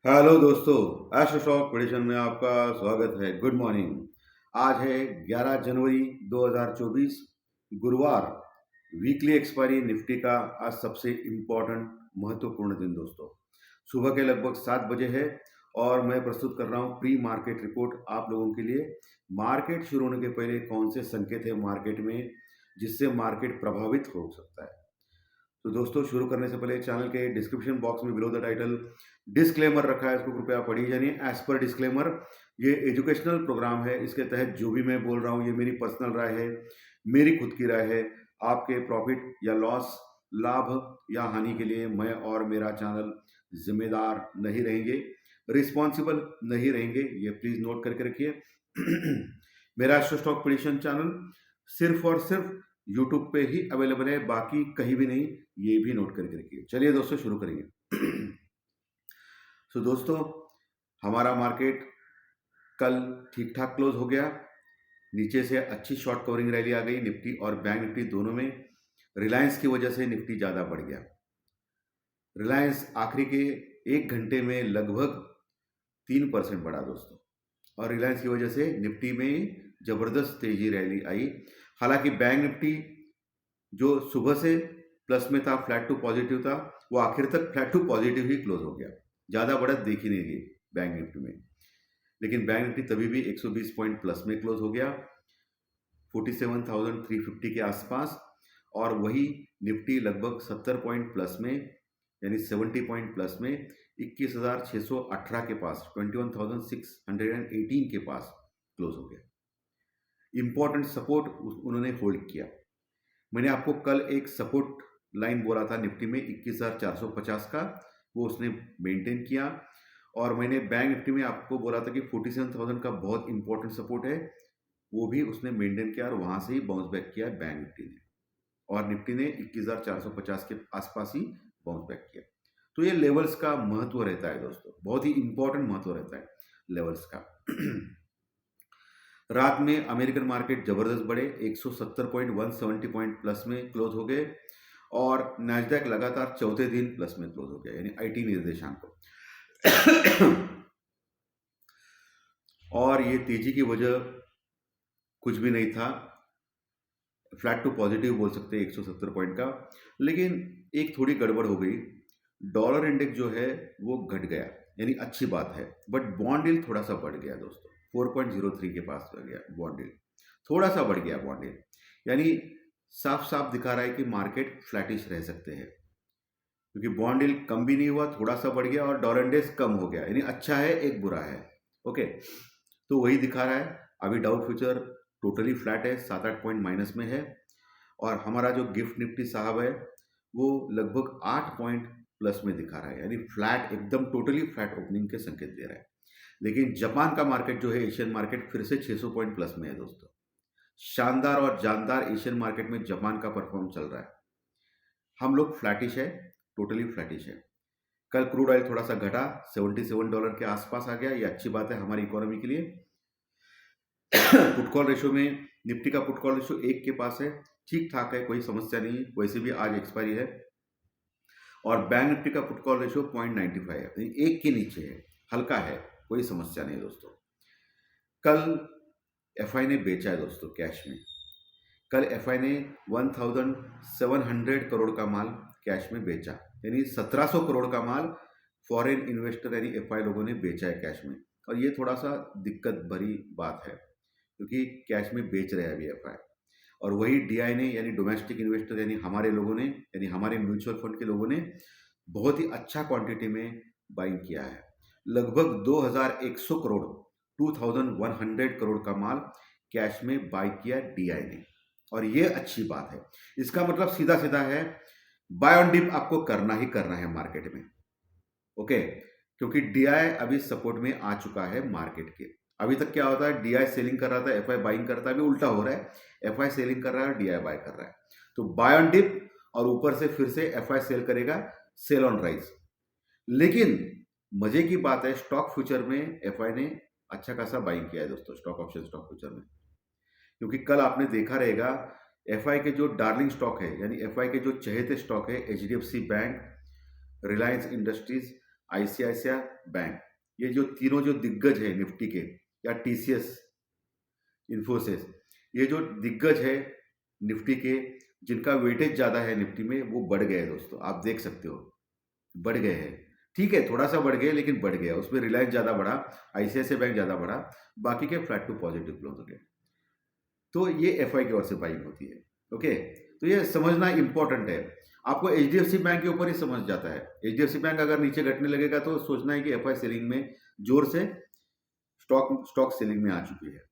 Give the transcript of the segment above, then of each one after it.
Hello दोस्तों, astro stock prediction में आपका स्वागत है। Good morning. आज है 11 जनवरी 2024, गुरुवार। वीकली एक्सपायरी निफ्टी का आज सबसे इम्पोर्टेंट महत्वपूर्ण दिन दोस्तों। सुबह के लगभग 7 बजे है और मैं प्रस्तुत कर रहा हूँ प्री मार्केट रिपोर्ट आप लोगों के लिए। मार्केट शुरू होने के पहले कौन से संकेत है मार्केट में जिससे मार्केट प्रभावित हो सकता है। तो दोस्तों, शुरू करने से पहले चैनल के डिस्क्रिप्शन बॉक्स में बिलो द टाइटल डिस्क्लेमर रखा है, इसको कृपया पढ़िए। जानिए एज पर डिस्क्लेमर, ये एजुकेशनल प्रोग्राम है। इसके तहत जो भी मैं बोल रहा हूँ ये मेरी पर्सनल राय है, मेरी खुद की राय है। आपके प्रॉफिट या लॉस, लाभ या हानि के लिए मैं और मेरा चैनल जिम्मेदार नहीं रहेंगे, रिस्पॉन्सिबल नहीं रहेंगे, ये प्लीज नोट करके रखिए। मेरा एस्ट्रो स्टॉक प्रेडिक्शन चैनल सिर्फ और सिर्फ यूट्यूब पे ही अवेलेबल है, बाकी कहीं भी नहीं, ये भी नोट करके रखिए। चलिए दोस्तों, शुरू करेंगे। सो दोस्तों, हमारा मार्केट कल ठीक ठाक क्लोज हो गया। नीचे से अच्छी शॉर्ट कवरिंग रैली आ गई निफ्टी और बैंक निफ्टी दोनों में। रिलायंस की वजह से निफ्टी ज़्यादा बढ़ गया। रिलायंस आखिरी के 1 घंटे में लगभग 3% बढ़ा दोस्तों, और रिलायंस की वजह से निफ्टी में ज़बरदस्त तेजी रैली आई। हालांकि बैंक निफ्टी जो सुबह से प्लस में था, फ्लैट टू पॉजिटिव था, वो आखिर तक फ्लैट टू पॉजिटिव ही क्लोज हो गया। ज़्यादा बढ़त देखी नहीं गई बैंक निफ्टी में, लेकिन बैंक निफ्टी तभी भी 120 पॉइंट प्लस में क्लोज हो गया, 47,350 के आसपास। और वही निफ्टी लगभग 70 पॉइंट प्लस में, यानी 70 पॉइंट प्लस में 21,618 के पास, 21,618 के पास क्लोज हो गया। इंपॉर्टेंट सपोर्ट उन्होंने होल्ड किया। मैंने आपको कल एक सपोर्ट लाइन बोला था निफ्टी में 21,450 का, वो उसने मेंटेन किया। और मैंने बैंक निफ्टी में आपको बोला था कि 47,000 का बहुत इंपॉर्टेंट सपोर्ट है, वो भी उसने मेंटेन किया और वहां से ही बाउंस बैक किया बैंक निफ्टी ने। और निफ्टी ने 21,450 के आसपास ही बाउंस बैक किया। तो ये लेवल्स का महत्व रहता है दोस्तों, बहुत ही इंपॉर्टेंट महत्व रहता है लेवल्स का। रात में अमेरिकन मार्केट जबरदस्त बढ़े, 170 पॉइंट, 170 पॉइंट प्लस में क्लोज हो गए। और नैस्डैक लगातार चौथे दिन प्लस में क्लोज हो गया, यानी आईटी निर्देशांक को। और ये तेजी की वजह कुछ भी नहीं था, फ्लैट टू पॉजिटिव बोल सकते हैं 170 पॉइंट का। लेकिन एक थोड़ी गड़बड़ हो गई, डॉलर इंडेक्स जो है वो घट गया, यानी अच्छी बात है। बट बॉन्ड यील्ड थोड़ा सा बढ़ गया दोस्तों, 4.03 के पास बढ़ गया बॉन्ड यील्ड, थोड़ा सा बढ़ गया बॉन्ड यील्ड। यानी साफ साफ दिखा रहा है कि मार्केट फ्लैटिश रह सकते हैं, क्योंकि बॉन्ड यील्ड कम भी नहीं हुआ, थोड़ा सा बढ़ गया, और डॉलर इंडेक्स कम हो गया, यानी अच्छा है एक बुरा है। ओके, तो वही दिखा रहा है। अभी डाउ फ्यूचर टोटली फ्लैट है, 7-8 पॉइंट माइनस में है। और हमारा जो गिफ्ट निफ्टी साहब है वो लगभग 8 पॉइंट प्लस में दिखा रहा है, यानी फ्लैट, एकदम टोटली फ्लैट ओपनिंग के संकेत दे रहा है। लेकिन जापान का मार्केट जो है, एशियन मार्केट, फिर से 600 पॉइंट प्लस में है दोस्तों। शानदार और जानदार एशियन मार्केट में जापान का परफॉर्म चल रहा है। हम लोग फ्लैटिश है, टोटली फ्लैटिश है। कल क्रूड ऑयल थोड़ा सा घटा, $77 के आसपास आ गया, ये अच्छी बात है हमारी इकोनॉमी के लिए। पुट कॉल रेशो में निफ्टी का पुट कॉल रेशो 1 के पास है, ठीक ठाक है, कोई समस्या नहीं है, वैसे भी आज एक्सपायरी है। और बैंक निफ्टी का पुट कॉल रेशो 0.95 है, यानी 1 के नीचे है, हल्का है, कोई समस्या नहीं दोस्तों। कल एफआई ने बेचा है दोस्तों कैश में। कल एफआई ने 1700 करोड़ का माल कैश में बेचा, यानी 1700 करोड़ का माल फॉरेन इन्वेस्टर यानी एफआई लोगों ने बेचा है कैश में। और ये थोड़ा सा दिक्कत भरी बात है, क्योंकि कैश में बेच रहे हैं अभी एफआई। और वही डीआई ने, यानी डोमेस्टिक इन्वेस्टर, यानी हमारे लोगों ने, यानी हमारे म्यूचुअल फंड के लोगों ने बहुत ही अच्छा क्वांटिटी में बाइंग किया है। लगभग 2100 करोड़, 2100 करोड़ का माल कैश में बाई किया डीआई ने, और ये अच्छी बात है। इसका मतलब सीधा सीधा है, बाय ऑन डिप आपको करना ही करना है मार्केट में। ओके, क्योंकि डीआई अभी सपोर्ट में आ चुका है मार्केट के। अभी तक क्या होता है, डीआई सेलिंग कर रहा था, एफआई बाइंग करता है, अभी उल्टा हो रहा है, एफआई सेलिंग कर रहा है और डीआई बाय कर रहा है। तो बाय ऑन डिप, और ऊपर से फिर से एफआई सेल करेगा, सेल ऑन राइज। लेकिन मजे की बात है, स्टॉक फ्यूचर में एफआई ने अच्छा खासा बाइंग किया है दोस्तों, स्टॉक ऑप्शन स्टॉक फ्यूचर में। क्योंकि कल आपने देखा रहेगा, एफआई के जो डार्लिंग स्टॉक है, यानी एफआई के जो चहेते स्टॉक है, HDFC bank, Reliance industries, ICICI bank, ये जो तीनों जो दिग्गज है निफ्टी के, या टीसीएस, इन्फोसिस, ये जो दिग्गज है निफ्टी के, जिनका वेटेज ज़्यादा है निफ्टी में, वो बढ़ गए हैं दोस्तों। आप देख सकते हो बढ़ गए हैं। ठीक है, थोड़ा सा बढ़ गए लेकिन बढ़ गया। उसमें रिलायंस ज़्यादा बढ़ा, आईसीआईसीआई बैंक ज़्यादा बढ़ा, बाकी के फ्लैट टू पॉजिटिव क्लोज हो गए। तो ये एफआई की ओर से बाइंग होती है। ओके, तो ये समझना इंपॉर्टेंट है। आपको एचडीएफसी बैंक के ऊपर ही समझ जाता है। एचडीएफसी बैंक अगर नीचे घटने लगेगा तो सोचना है कि एफआई सेलिंग में जोर से स्टॉक स्टॉक सेलिंग में आ चुकी है,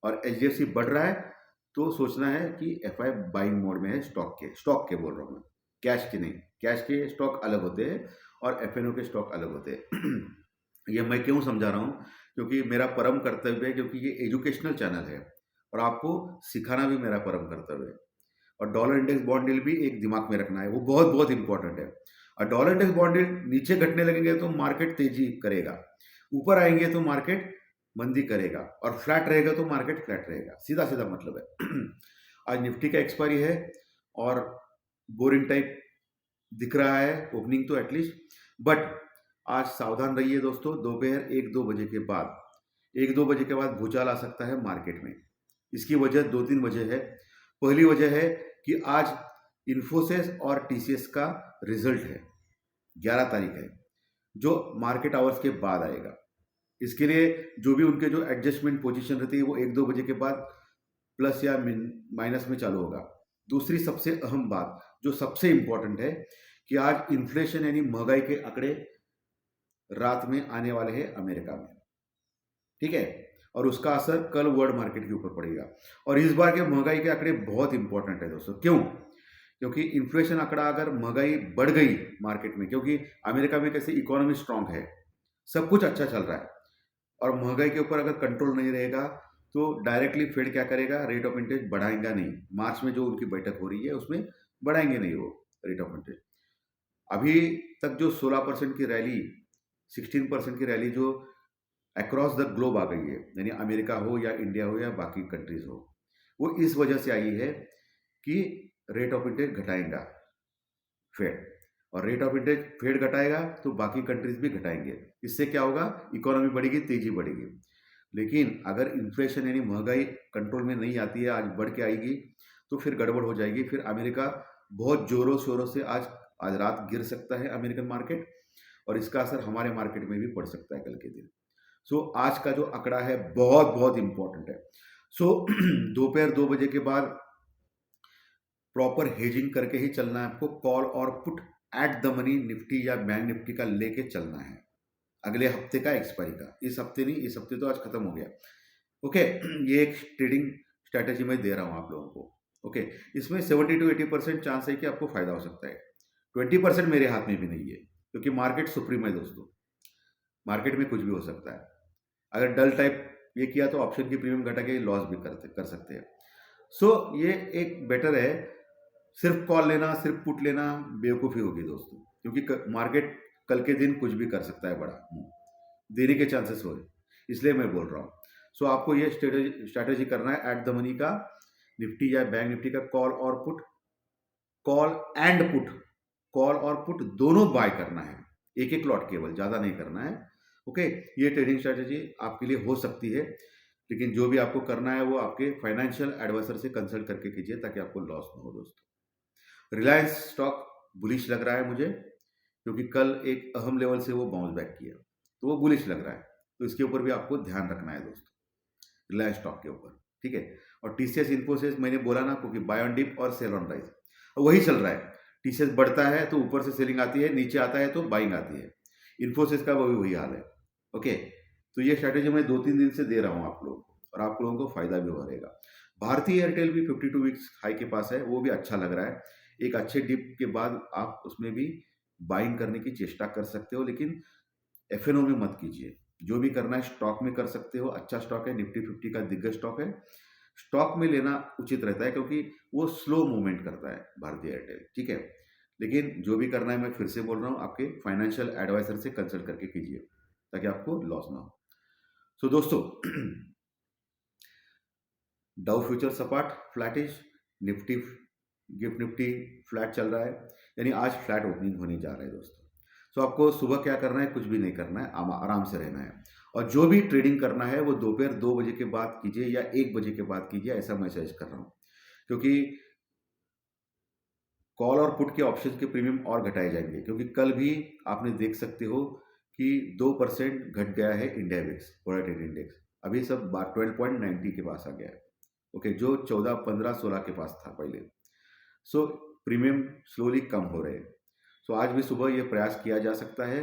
और एचडीएफसी बढ़ रहा है तो सोचना है कि एफआई बाइंग मोड में है। स्टॉक के बोल रहा हूँ मैं, कैश के नहीं। कैश के स्टॉक अलग होते हैं और एफएनओ के स्टॉक अलग होते हैं। ये मैं क्यों समझा रहा हूँ, क्योंकि मेरा परम कर्तव्य है, क्योंकि ये एजुकेशनल चैनल है और आपको सिखाना भी मेरा परम कर्तव्य है। और डॉलर इंडेक्स बॉन्ड डील भी एक दिमाग में रखना है, वो बहुत बहुत इंपॉर्टेंट है। और डॉलर इंडेक्स बॉन्ड डील नीचे घटने लगेंगे तो मार्केट तेजी करेगा, ऊपर आएंगे तो मार्केट मंदी करेगा, और फ्लैट रहेगा तो मार्केट फ्लैट रहेगा। सीधा सीधा मतलब है। आज निफ्टी का एक्सपायरी है और बोरिंग टाइप दिख रहा है ओपनिंग तो एटलीस्ट, बट आज सावधान रहिए दोस्तों। दोपहर 1-2 बजे के बाद, 1-2 बजे के बाद भूचाल आ सकता है मार्केट में। इसकी वजह 2-3 वजह है। पहली वजह है कि आज इन्फोसिस और टीसीएस का रिजल्ट है, 11 तारीख है, जो मार्केट आवर्स के बाद आएगा। इसके लिए जो भी उनके जो एडजस्टमेंट पोजीशन रहती है वो 1-2 बजे के बाद प्लस या माइनस में चालू होगा। दूसरी सबसे अहम बात जो सबसे इंपॉर्टेंट है कि आज इन्फ्लेशन यानी महंगाई के आंकड़े रात में आने वाले हैं अमेरिका में। ठीक है, और उसका असर कल वर्ल्ड मार्केट के ऊपर पड़ेगा। और इस बार के महंगाई के आंकड़े बहुत इंपॉर्टेंट है दोस्तों। क्यों? क्योंकि इन्फ्लेशन आंकड़ा अगर महंगाई बढ़ गई मार्केट में, क्योंकि अमेरिका में कैसे इकोनॉमी स्ट्रांग है, सब कुछ अच्छा चल रहा है, और महंगाई के ऊपर अगर कंट्रोल नहीं रहेगा तो डायरेक्टली फेड क्या करेगा, रेट ऑफ इंटरेस्ट बढ़ाएगा नहीं। मार्च में जो उनकी बैठक हो रही है उसमें बढ़ाएंगे नहीं वो रेट ऑफ इंटरेस्ट। अभी तक जो 16% की रैली, 16% की रैली जो अक्रॉस द ग्लोब आ गई है, यानी अमेरिका हो या इंडिया हो या बाकी कंट्रीज हो, वो इस वजह से आई है कि रेट ऑफ इंटरेस्ट घटाएगा फेड, और रेट ऑफ इंटरेस्ट फेड घटाएगा तो बाकी कंट्रीज भी घटाएंगे। इससे क्या होगा, इकोनॉमी बढ़ेगी, तेजी बढ़ेगी। लेकिन अगर इन्फ्लेशन यानी महंगाई कंट्रोल में नहीं आती है, आज बढ़ के आएगी, तो फिर गड़बड़ हो जाएगी। फिर अमेरिका बहुत जोरों शोरों से आज रात गिर सकता है अमेरिकन मार्केट, और इसका असर हमारे मार्केट में भी पड़ सकता है कल के दिन। सो आज का जो आंकड़ा है बहुत बहुत इंपॉर्टेंट है। सो दोपहर 2 बजे के बाद प्रॉपर हेजिंग करके ही चलना है आपको। कॉल और put at the money Nifty या बैंक निफ्टी का लेके चलना है अगले हफ्ते का एक्सपायरी का। इस हफ्ते नहीं, इस हफ्ते तो आज खत्म हो गया। ओके, ये एक ट्रेडिंग स्ट्रैटेजी मैं दे रहा हूँ आप लोगों को। ओके, इसमें 70-80% चांस है कि आपको फायदा हो सकता है। 20% मेरे हाथ में भी नहीं है, क्योंकि मार्केट सुप्रीम है दोस्तों, मार्केट में कुछ भी हो सकता है। अगर डल टाइप ये किया तो ऑप्शन की प्रीमियम घटा के लॉस भी कर सकते हैं। सो ये एक बेटर है। सिर्फ कॉल लेना, सिर्फ पुट लेना बेवकूफ़ी होगी दोस्तों, क्योंकि मार्केट कल के दिन कुछ भी कर सकता है, बड़ा देने के चांसेस हो, इसलिए मैं बोल रहा हूँ। सो आपको ये स्ट्रैटेजी करना है एट द मनी का, निफ्टी या बैंक निफ्टी का कॉल और put, call and put, call और पुट दोनों बाय करना है, एक एक लॉट केवल, ज़्यादा नहीं करना है। ओके, ये ट्रेडिंग स्ट्रैटेजी आपके लिए हो सकती है, लेकिन जो भी आपको करना है वो आपके फाइनेंशियल एडवाइजर से कंसल्ट करके कीजिए, ताकि आपको लॉस ना हो दोस्तों। रिलायंस स्टॉक बुलिश लग रहा है मुझे, क्योंकि कल एक अहम लेवल से वो बाउंस बैक किया, तो वो बुलिश लग रहा है। तो इसके ऊपर भी आपको ध्यान रखना है दोस्तों, रिलायंस स्टॉक के ऊपर। ठीक है, और टीसीएस इन्फोसिस मैंने बोला ना, क्योंकि बाय ऑन डिप और सेल ऑन राइज वही चल रहा है। टीसीएस बढ़ता है तो ऊपर से सेलिंग आती है, नीचे आता है तो बाइंग आती है। इन्फोसिस का वही हाल है। ओके, तो ये स्ट्रैटेजी मैं 2-3 दिन से दे रहा हूँ आप लोगों को, और आप लोगों को फायदा भी हो रहेगा। भारतीय एयरटेल भी 52 वीक्स हाई के पास है, वो भी अच्छा लग रहा है। एक अच्छे डिप के बाद आप उसमें भी बाइंग करने की चेष्टा कर सकते हो, लेकिन एफएनओ में मत कीजिए। जो भी करना है स्टॉक में कर सकते हो, अच्छा स्टॉक है, निफ्टी 50 का दिग्गज स्टॉक है, स्टॉक में लेना उचित रहता है, क्योंकि वो स्लो मूवमेंट करता है भारतीय एयरटेल। ठीक है, लेकिन जो भी करना है मैं फिर से बोल रहा हूँ, आपके फाइनेंशियल एडवाइजर से कंसल्ट करके कीजिए, ताकि आपको लॉस ना हो। सो दोस्तों, डाउ फ्यूचर सपाट flattish, Nifty gift Nifty flat चल रहा है, यानी आज फ्लैट ओपनिंग होने जा रहा है दोस्तों। तो आपको सुबह क्या करना है, कुछ भी नहीं करना है, आराम से रहना है। और जो भी ट्रेडिंग करना है वो दोपहर 2 बजे के बाद कीजिए या 1 बजे के बाद कीजिए, ऐसा मैं सजेस्ट कर रहा हूँ। क्योंकि कॉल और पुट के ऑप्शन के प्रीमियम और घटाए जाएंगे, क्योंकि कल भी आपने देख सकते हो कि 2% घट गया है इंडिया विक्स वोलेटाइल इंडेक्स। अभी सब 12.90 के पास आ गया है। ओके, जो 14, 15, 16 के पास था पहले। सो प्रीमियम स्लोली कम हो रहे हैं। सो आज भी सुबह ये प्रयास किया जा सकता है।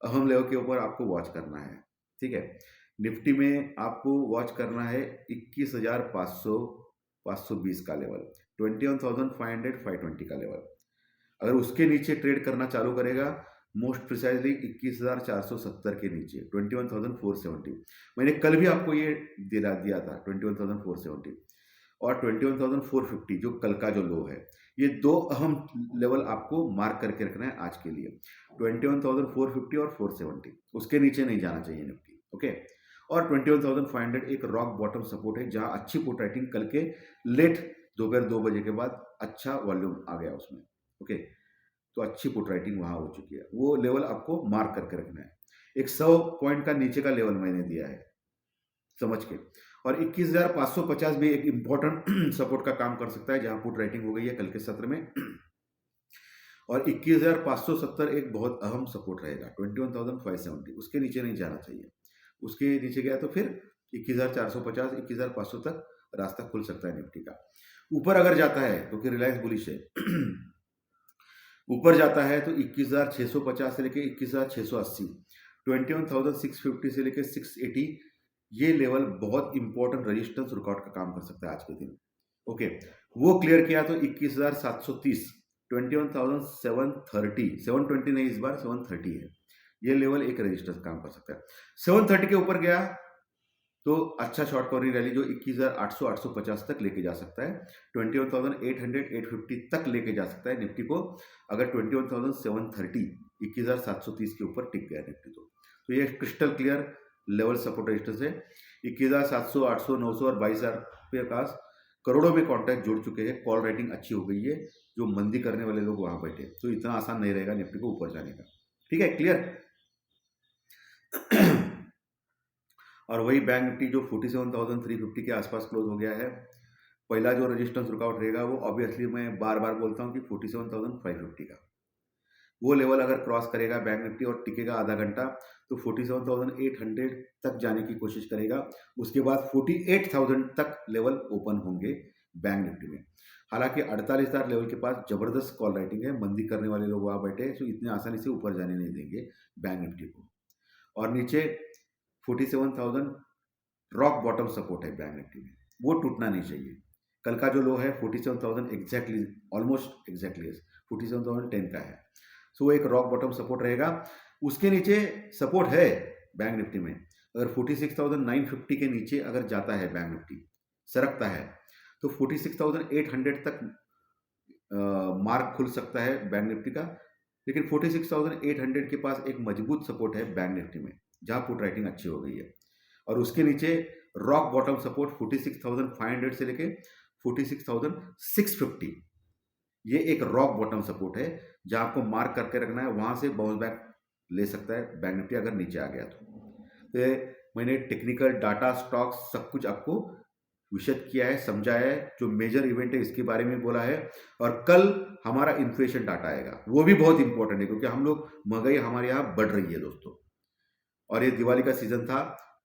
अहम लेवल के ऊपर आपको वॉच करना है, ठीक है। निफ्टी में आपको वॉच करना है 21,500 520 का लेवल, 21,500 520 का लेवल। अगर उसके नीचे ट्रेड करना चालू करेगा, मोस्ट प्रिसाइजली 21,470 के नीचे 21,470। मैंने कल भी आपको ये दिया था 21,470 और 21,450 जो कल का जो लो है। ये दो अहम लेवल आपको मार्क करके रखना है आज के लिए, 21,450 और 470। उसके नीचे नहीं जाना चाहिए निफ्टी, ओके। और 21,500 एक रॉक बॉटम सपोर्ट है, जहां अच्छी पुट राइटिंग कल के लेट दोपहर 2 बजे के बाद अच्छा वॉल्यूम आ गया उसमें, ओके। तो अच्छी पुट राइटिंग वहां हो चुकी है, वो लेवल आपको मार्क करके रखना है। एक 100 पॉइंट का नीचे का लेवल मैंने दिया है समझ के। और 21,550 भी एक इंपॉर्टेंट सपोर्ट का काम कर सकता है, जहां पुट राइटिंग हो गई है कल के सत्र में। और 21,570 एक बहुत अहम सपोर्ट रहेगा, 21,570 उसके नीचे नहीं जाना चाहिए। उसके नीचे गया तो फिर 21,450 21,500 तक रास्ता खुल सकता है निफ्टी का। ऊपर अगर जाता है, क्योंकि रिलायंस बुलिश है ऊपर जाता है तो 21,650 से लेके 21,680, 21,650 से लेके 680, ये लेवल बहुत इंपॉर्टेंट रेजिस्टेंस रुकआउट का काम कर सकता है आज के दिन, ओके। वो क्लियर किया तो 21,730, 21,730, 720 नहीं, इस बार 730 है। ये लेवल एक रेजिस्टेंस काम कर सकता है। 730 के ऊपर गया तो अच्छा शॉर्ट कवरिंग रैली जो 21,800 850 तक लेके जा सकता है, 21,800 850 तक लेके जा सकता है निफ्टी को। अगर 21,730 21,730 के ऊपर टिक गया निफ्टी तो ये crystal clear level support resistance है। 21,700 800 900 और 22,000 के पास करोड़ों में कॉन्ट्रैक्ट जुड़ चुके हैं, कॉल राइटिंग अच्छी हो गई है, जो मंदी करने वाले लोग वहां बैठे, तो इतना आसान नहीं रहेगा निफ्टी को ऊपर जाने का, ठीक है, क्लियर। और वही बैंक निफ्टी जो 47,350 के आसपास क्लोज हो गया है। पहला जो रेजिस्टेंस रुकआउट रहेगा वो ऑब्वियसली मैं बार बार बोलता हूँ कि 47,550 का, वो लेवल अगर क्रॉस करेगा बैंक निफ्टी और टिकेगा आधा घंटा तो 47,800 तक जाने की कोशिश करेगा। उसके बाद 48,000 तक लेवल ओपन होंगे बैंक निफ्टी में। हालांकि 48,000 लेवल के पास जबरदस्त कॉल राइटिंग है, मंदी करने वाले लोग वहां बैठे, तो इतने आसानी से ऊपर जाने नहीं देंगे बैंक निफ्टी को। और नीचे 47,000 रॉक बॉटम सपोर्ट है बैंक निफ्टी में, वो टूटना नहीं चाहिए। कल का जो लो है 47,000 एग्जैक्टली, ऑलमोस्ट एग्जैक्टली 47,010 का है, सो वो एक रॉक बॉटम सपोर्ट रहेगा। उसके नीचे सपोर्ट है बैंक निफ्टी में, अगर 46,950 के नीचे अगर जाता है बैंक निफ्टी, सरकता है, तो 46,800 तक मार्क खुल सकता है बैंक निफ्टी का। लेकिन 46,800 के पास एक मजबूत सपोर्ट है बैंक निफ्टी में, जहां पुट राइटिंग अच्छी हो गई है। और उसके नीचे रॉक बॉटम सपोर्ट 46,500 से लेके 46,650, ये एक रॉक बॉटम सपोर्ट है, जहां आपको मार्क करके रखना है। वहां से बाउंस बैक ले सकता है बैंक निफ्टी अगर नीचे आ गया तो मैंने टेक्निकल डाटा स्टॉक्स सब कुछ आपको विशद किया है, समझाया है, जो मेजर इवेंट है इसके बारे में बोला है। और कल हमारा इन्फ्लेशन डाटा आएगा, वो भी बहुत इंपॉर्टेंट है, क्योंकि हम लोग महंगाई हमारे यहाँ बढ़ रही है दोस्तों। और ये दिवाली का सीजन था,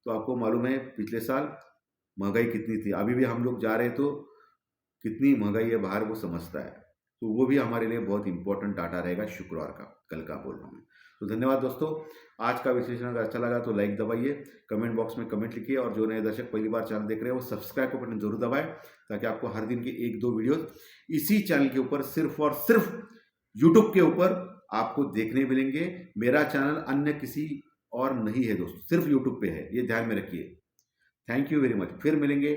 तो आपको मालूम है पिछले साल महंगाई कितनी थी, अभी भी हम लोग जा रहे तो कितनी महंगाई है बाहर वो समझता है। तो वो भी हमारे लिए बहुत इंपॉर्टेंट डाटा रहेगा शुक्रवार का, कल का बोल रहा हूँ। तो धन्यवाद दोस्तों, आज का विश्लेषण अगर अच्छा लगा तो लाइक दबाइए, कमेंट बॉक्स में कमेंट लिखिए, और जो नए दर्शक पहली बार चैनल देख रहे हैं वो सब्सक्राइब को बटन जरूर दबाएं, ताकि आपको हर दिन की 1-2 वीडियो इसी चैनल के ऊपर सिर्फ और सिर्फ यूट्यूब के ऊपर आपको देखने मिलेंगे। मेरा चैनल अन्य किसी और नहीं है दोस्तों, सिर्फ यूट्यूब पे है, ये ध्यान में रखिए। Thank you very much. फिर मिलेंगे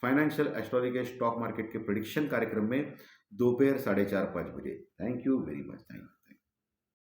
फाइनेंशियल एस्ट्रोलॉजी के स्टॉक मार्केट के प्रेडिक्शन कार्यक्रम में दोपहर 4:30 5 बजे। Thank you very much, thank you.